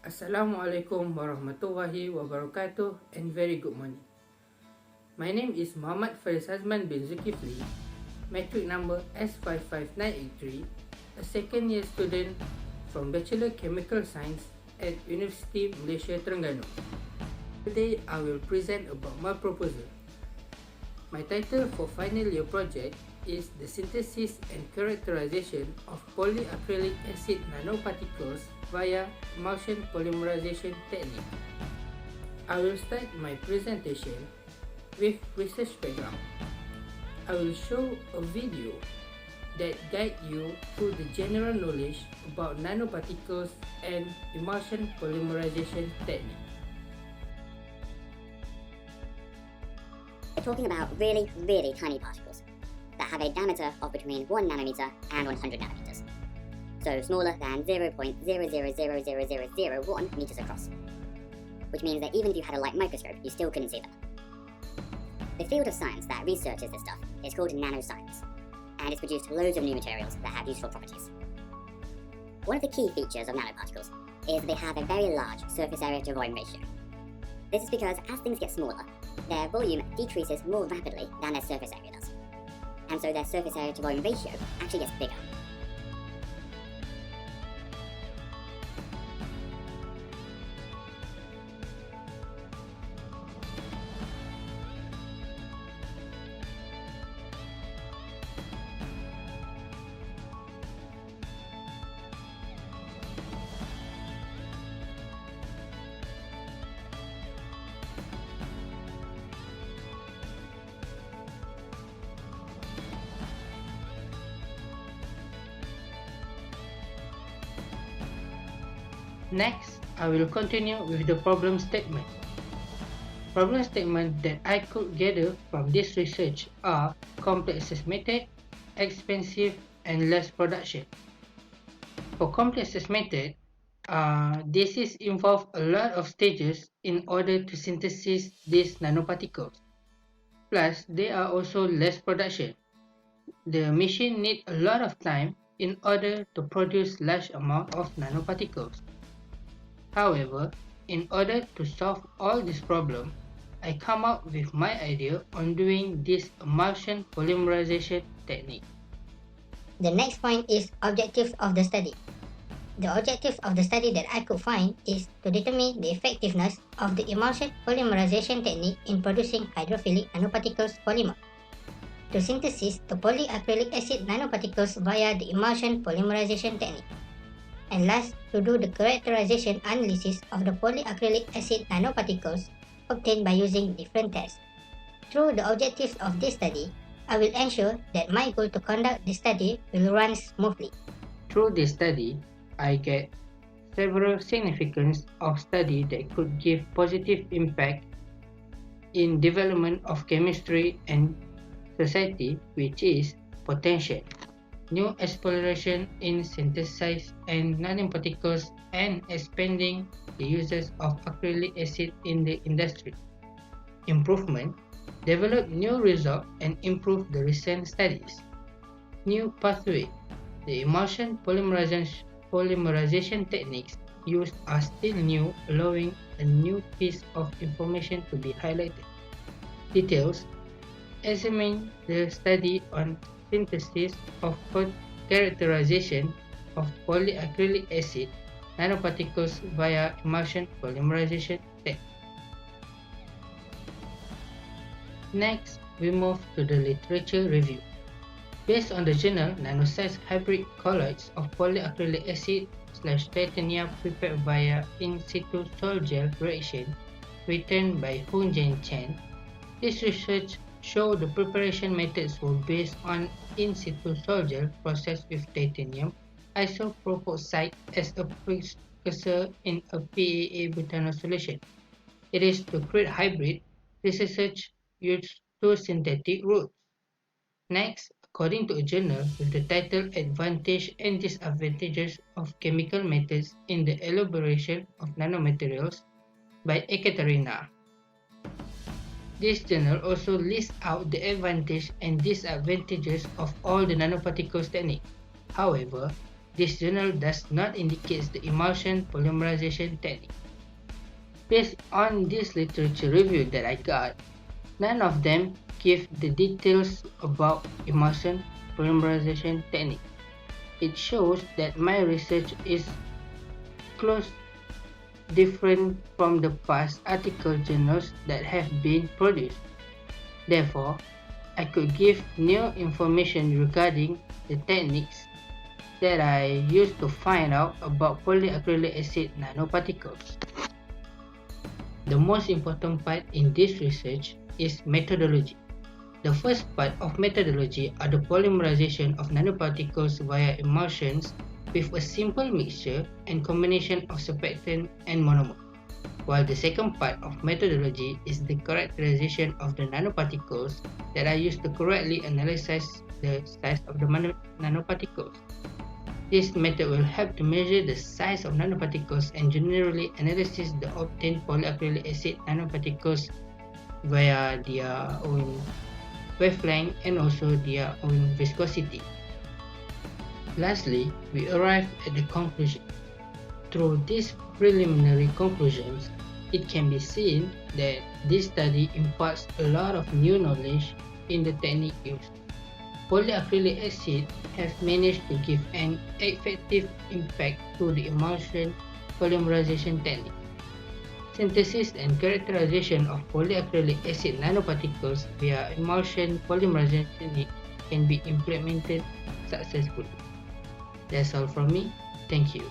Assalamualaikum warahmatullahi wabarakatuh and very good morning. My name is Muhammad Faris Azman bin Zulkifli, metric number S55983, a second year student from Bachelor Chemical Science at University Malaysia Terengganu. Today I will present about my proposal. My title for final year project is the synthesis and characterization of polyacrylic acid nanoparticles via emulsion polymerization technique. I will start my presentation with research background. I will show a video that guide you through the general knowledge about nanoparticles and emulsion polymerization technique. We're talking about really, really tiny particles that have a diameter of between 1 nanometer and 100 nanometers, so smaller than 0.000001 meters across, which means that even if you had a light microscope, you still couldn't see them. The field of science that researches this stuff is called nanoscience, and it's produced loads of new materials that have useful properties. One of the key features of nanoparticles is that they have a very large surface area to volume ratio. This is because as things get smaller, their volume decreases more rapidly than their surface area does, and so their surface area to volume ratio actually gets bigger. Next, I will continue with the problem statement. Problem statements that I could gather from this research are complexes method, expensive, and less production. For complexes method, this is involve a lot of stages in order to synthesize these nanoparticles. Plus, they are also less production. The machine need a lot of time in order to produce large amount of nanoparticles. However, in order to solve all this problem, I come up with my idea on doing this emulsion polymerization technique. The next point is objectives of the study. The objective of the study that I could find is to determine the effectiveness of the emulsion polymerization technique in producing hydrophilic nanoparticles polymer, to synthesize the polyacrylic acid nanoparticles via the emulsion polymerization technique, and last, to do the characterization analysis of the polyacrylic acid nanoparticles obtained by using different tests. Through the objectives of this study, I will ensure that my goal to conduct the study will run smoothly. Through this study, I get several significance of study that could give positive impact in development of chemistry and society, which is potential, new exploration in synthesis and nanoparticles, and expanding the uses of acrylic acid in the industry. Improvement, develop new results and improve the recent studies. New pathway, the emulsion polymerization techniques used are still new, allowing a new piece of information to be highlighted. Details, examine the study on synthesis of characterization of polyacrylic acid nanoparticles via emulsion polymerization technique. Next, we move to the literature review. Based on the journal Nanoscience Hybrid Colloids of Polyacrylic Acid / Titanium prepared via in situ sol gel reaction, written by Hoon Jen Chen, this research showed the preparation methods were based on in situ sol gel processed with titanium isoproposite as a precursor in a PAA butanol solution. It is to create hybrid. This research used two synthetic routes. Next, according to a journal with the title Advantages and Disadvantages of Chemical Methods in the Elaboration of Nanomaterials by Ekaterina. This journal also lists out the advantages and disadvantages of all the nanoparticles technique. However, this journal does not indicate the emulsion polymerization technique. Based on this literature review that I got, none of them give the details about emulsion polymerization technique. It shows that my research is close different from the past article journals that have been produced. Therefore, I could give new information regarding the techniques that I used to find out about polyacrylic acid nanoparticles. The most important part in this research is methodology. The first part of methodology are the polymerization of nanoparticles via emulsions with a simple mixture and combination of surfactant and monomer, while the second part of methodology is the characterization of the nanoparticles that are used to correctly analyze the size of the nanoparticles. This method will help to measure the size of nanoparticles and generally analyze the obtained polyacrylic acid nanoparticles via their own wavelength and also their own viscosity. Lastly, we arrive at the conclusion. Through these preliminary conclusions, it can be seen that this study imparts a lot of new knowledge in the technique used. Polyacrylic acid has managed to give an effective impact to the emulsion polymerization technique. Synthesis and characterization of polyacrylic acid nanoparticles via emulsion polymerization technique can be implemented successfully. That's all from me. Thank you.